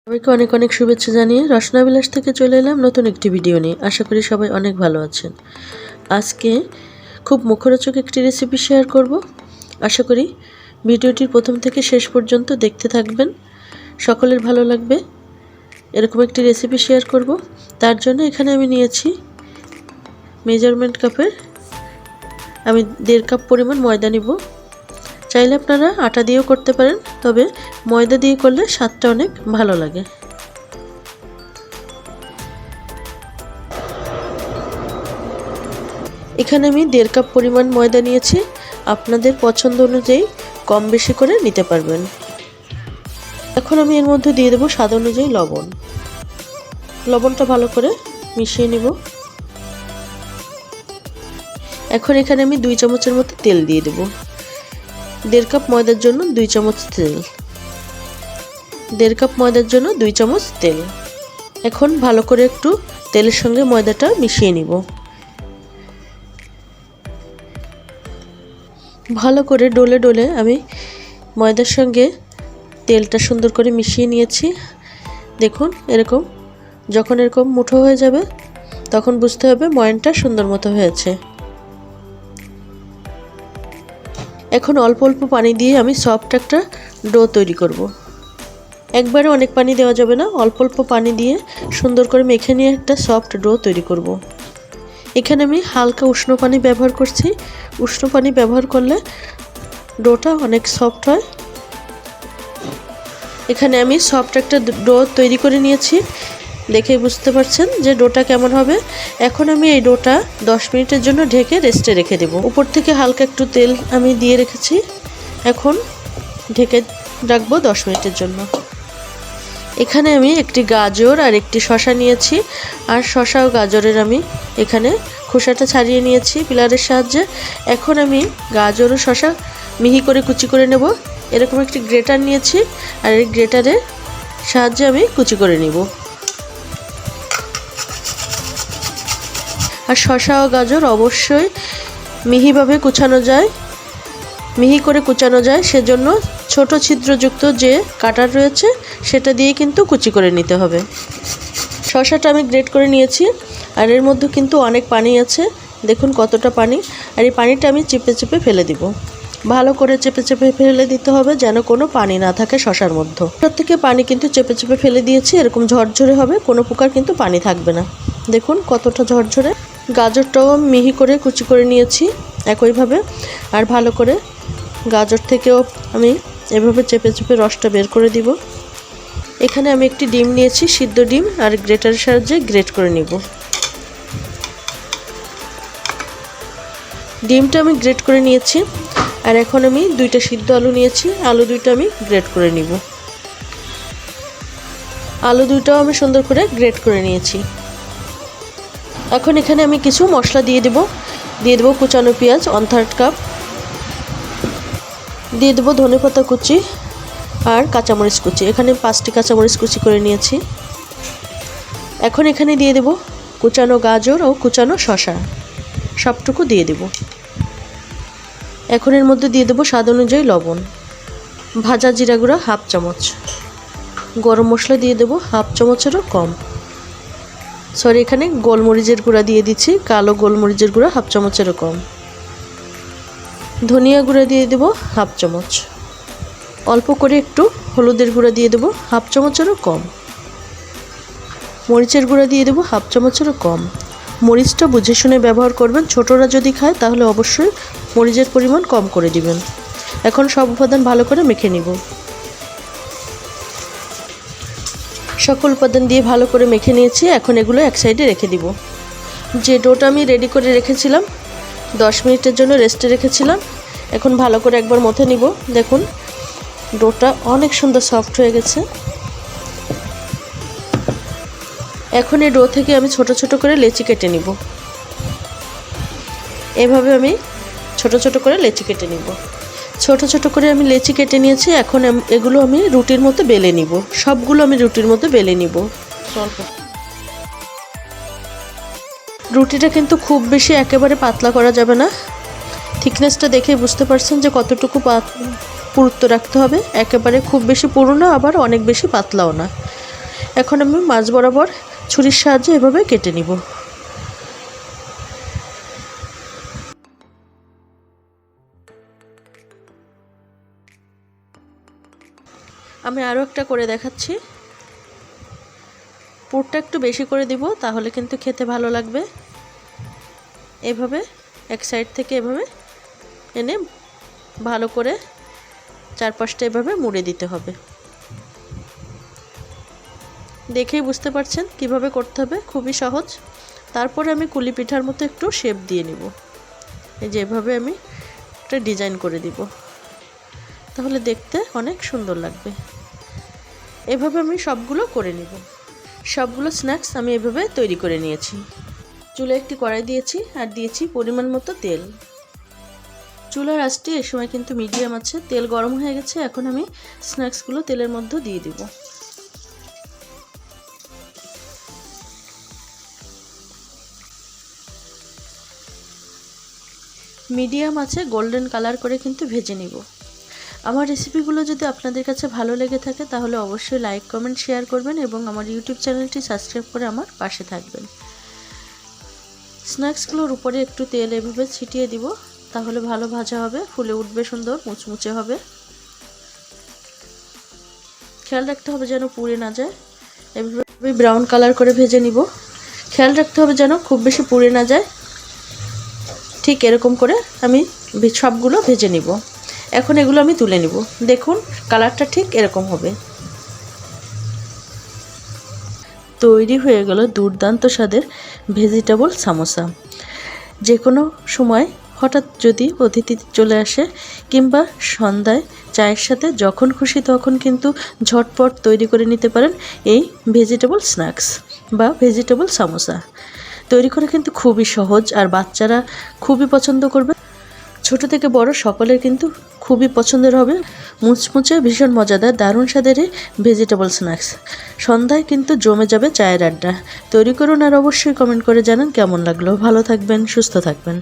সবাইকে অনেক অনেক শুভেচ্ছা জানিয়ে রসনা বিলাস থেকে চলে এলাম নতুন একটি ভিডিও নিয়ে। আশা করি সবাই অনেক ভালো আছেন। আজকে খুব মুখরোচক একটি রেসিপি শেয়ার করব। আশা করি ভিডিওটির প্রথম থেকে শেষ পর্যন্ত দেখতে থাকবেন, সকলের ভালো লাগবে। এরকম একটি রেসিপি শেয়ার করব। তার জন্য এখানে আমি নিয়েছি মেজারমেন্ট কাপের আমি 1.5 কাপ পরিমাণ ময়দা নিব। চাইলে আপনারা আটা দিয়েও করতে পারেন, তবে ময়দা দিয়ে করলে স্বাদটা অনেক ভালো লাগে। এখানে আমি 1.5 কাপ পরিমাণ ময়দা নিয়েছি। আপনাদের পছন্দ অনুযায়ী কম বেশি করে নিতে পারবেন। এখন আমি এর মধ্যে দিয়ে দেব স্বাদ অনুযায়ী লবণ। লবণটা ভালো করে মিশিয়ে নেব। এখন এখানে আমি 2 চামচের মতো তেল দিয়ে দেব। 1.5 কাপ ময়দার জন্য 2 চামচ তেল। 1.5 কাপ ময়দার জন্য 2 চামচ তেল। এখন ভালো করে একটু তেলের সঙ্গে ময়দাটা মিশিয়ে নিব। ভালো করে ডলে ডলে আমি ময়দার সঙ্গে তেলটা সুন্দর করে মিশিয়ে নিয়েছি। দেখুন যখন এরকম মুঠো হয়ে যাবে তখন বুঝতে হবে ময়ানটা সুন্দর মতো হয়েছে। এখন অল্প অল্প পানি দিয়ে আমি সফট একটা ডো তৈরি করব। একবারে অনেক পানি দেওয়া যাবে না, অল্প অল্প পানি দিয়ে সুন্দর করে মেখে নিয়ে একটা সফট ডো তৈরি করব। এখানে আমি হালকা উষ্ণ পানি ব্যবহার করছি। উষ্ণ পানি ব্যবহার করলে ডোটা অনেক সফট হয়। এখানে আমি সফট একটা ডো তৈরি করে নিয়েছি, দেখেই বুঝতে পারছেন যে ডোটা কেমন হবে। এখন আমি এই ডোটা 10 মিনিটের জন্য ঢেকে রেস্টে রেখে দেব। উপর থেকে হালকা একটু তেল আমি দিয়ে রেখেছি। এখন ঢেকে রাখবো 10 মিনিটের জন্য। এখানে আমি একটি গাজর আর একটি শসা নিয়েছি, আর শসা ও গাজরের আমি এখানে খোসাটা ছাড়িয়ে নিয়েছি পিলারের সাহায্যে। এখন আমি গাজর ও শসা মিহি করে কুচি করে নেব। এরকম একটি গ্রেটার নিয়েছি, আর এই গ্রেটারের সাহায্যে আমি কুচি করে নিব। আর শসা ও গাজর অবশ্যই মিহিভাবে মিহি করে কুচানো যায়, সেজন্য ছোট ছিদ্রযুক্ত যে কাটার রয়েছে সেটা দিয়ে কিন্তু কুচি করে নিতে হবে। শসাটা আমি গ্রেট করে নিয়েছি, আর এর মধ্যে কিন্তু অনেক পানি আছে। দেখুন কতটা পানি, আর এই পানিটা আমি চেপে চেপে ফেলে দিব। ভালো করে চেপে চেপে ফেলে দিতে হবে যেন কোনো পানি না থাকে শসার মধ্যে। ওটার থেকে পানি কিন্তু চেপে চেপে ফেলে দিয়েছি। এরকম ঝরঝরে হবে, কোনো প্রকার কিন্তু পানি থাকবে না। দেখুন কতটা ঝরঝরে। গাজরটাও মিহি করে কুচি করে নিয়েছি একইভাবে, আর ভালো করে গাজর থেকেও আমি এভাবে চেপে চেপে রসটা বের করে দিব। এখানে আমি একটি ডিম নিয়েছি, সিদ্ধ ডিম, আর গ্রেটারের সাহায্যে গ্রেট করে নিব। ডিমটা আমি গ্রেট করে নিয়েছি, আর এখন আমি 2টা সিদ্ধ আলু নিয়েছি। আলু 2টা আমি গ্রেট করে নিব। আলু 2টাও আমি সুন্দর করে গ্রেট করে নিয়েছি। এখন এখানে আমি কিছু মশলা দিয়ে দেব কুচানো পেঁয়াজ 1/3 কাপ, দিয়ে দেবো ধনেপাতা কুচি আর কাঁচামরিচ কুচি। এখানে 5টি কাঁচামরিচ কুচি করে নিয়েছি। এখন এখানে দিয়ে দেব কুচানো গাজর ও কুচানো শসা, সবটুকু দিয়ে দেব। এখন এর মধ্যে দিয়ে দেব স্বাদ অনুযায়ী লবণ, ভাজা জিরা গুঁড়া 1/2 চামচ, গরম মশলা দিয়ে দেব 1/2 চামচেরও কম। এখানে গোলমরিচের গুঁড়া দিয়ে দিচ্ছি, কালো গোলমরিচের গুঁড়া 1/2 চামচেরও কম। ধনিয়া গুঁড়া দিয়ে দেব 1/2 চামচ। অল্প করে একটু হলুদের গুঁড়া দিয়ে দেব 1/2 চামচেরও কম। মরিচের গুঁড়া দিয়ে দেব 1/2 চামচেরও কম। মরিচটা বুঝে শুনে ব্যবহার করবেন, ছোটরা যদি খায় তাহলে অবশ্যই মরিচের পরিমাণ কম করে দিবেন। এখন সব উপাদান ভালো করে মেখে নিব। সকল উপাদান দিয়ে ভালো করে মেখে নিয়েছি। এখন এগুলো এক সাইডে রেখে দিব। যে ডোটা আমি রেডি করে রেখেছিলাম 10 মিনিটের জন্য রেস্টে রেখেছিলাম, এখন ভালো করে একবার মথে নিব। দেখুন ডোটা অনেক সুন্দর সফট হয়ে গেছে। এখন এই ডো থেকে আমি ছোট ছোট করে লেচি কেটে নিব। এভাবে আমি ছোট ছোট করে লেচি কেটে নিব। ছোট ছোট করে আমি লেচি কেটে নিয়েছি। এখন এগুলো আমি রুটির মতো বেলে নিব। সবগুলো আমি রুটির মতো বেলে নিব। রুটিটা কিন্তু খুব বেশি একেবারে পাতলা করা যাবে না। থিকনেসটা দেখে বুঝতে পারছেন যে কতটুকু পুরুত্ব রাখতে হবে। একেবারে খুব বেশি পুরু না, আবার অনেক বেশি পাতলাও না। এখন আমি মাছ বরাবর ছুরির সাহায্যে এভাবে কেটে নিব। আমি আরও একটা করে দেখাচ্ছি। পুরটা একটু বেশি করে দিব, তাহলে কিন্তু খেতে ভালো লাগবে। এভাবে এক সাইড থেকে এভাবে এনে ভালো করে চারপাশটা এভাবে মুড়ে দিতে হবে। দেখেই বুঝতে পারছেন কিভাবে করতে হবে, খুবই সহজ। তারপরে আমি কুলি পিঠার মতো একটু শেপ দিয়ে নিব। এই যে এভাবে আমি একটা ডিজাইন করে দিব, তাহলে দেখতে অনেক সুন্দর লাগবে। এভাবে আমি সবগুলো করে নিব। সবগুলো স্ন্যাক্স আমি এভাবে তৈরি করে নিয়েছি। চুলায় একটি কড়াই দিয়েছি আর দিয়েছি পরিমাণ মতো তেল। চুলার আঁচটি এ সময় কিন্তু মিডিয়াম আছে। তেল গরম হয়ে গেছে, এখন আমি স্ন্যাক্সগুলো তেলের মধ্যে দিয়ে দিব। মিডিয়াম আছে গোল্ডেন কালার করে কিন্তু ভেজে নিব। আমার রেসিপিগুলো যদি আপনাদের কাছে ভালো লেগে থাকে তাহলে অবশ্যই লাইক কমেন্ট শেয়ার করবেন এবং আমার ইউটিউব চ্যানেলটি সাবস্ক্রাইব করে আমার পাশে থাকবেন। স্ন্যাক্সগুলোর উপরে একটু তেল এভাবে ছিটিয়ে দিব, তাহলে ভালো ভাজা হবে, ফুলে উঠবে, সুন্দর মুচমুচে হবে। খেয়াল রাখতে হবে যেন পুড়ে না যায়। এভাবে ব্রাউন কালার করে ভেজে নিব। খেয়াল রাখতে হবে যেন খুব বেশি পুড়ে না যায়। ঠিক এরকম করে আমি সবগুলো ভেজে নিব। এখন এগুলো আমি তুলে নিব। দেখুন কালারটা ঠিক এরকম হবে। তৈরি হয়ে গেল দুর্দান্ত স্বাদের ভেজিটেবল সামোসা। যে কোনো সময় হঠাৎ যদি অতিথি চলে আসে কিংবা সন্ধ্যায় চায়ের সাথে যখন খুশি তখন কিন্তু ঝটপট তৈরি করে নিতে পারেন এই ভেজিটেবল স্ন্যাক্স বা ভেজিটেবল সামোসা। তৈরি করা কিন্তু খুবই সহজ আর বাচ্চারা খুবই পছন্দ করবে। ছোট থেকে বড় সকলের কিন্তু খুবই পছন্দের হবে। মুচমুচে ভীষণ মজাদার দারুণ স্বাদের ভেজিটেবল স্ন্যাক্স। সন্ধ্যায় কিন্তু জমে যাবে চায়ের আড্ডা। তৈরি করুন আর অবশ্যই কমেন্ট করে জানান কেমন লাগলো। ভালো থাকবেন, সুস্থ থাকবেন।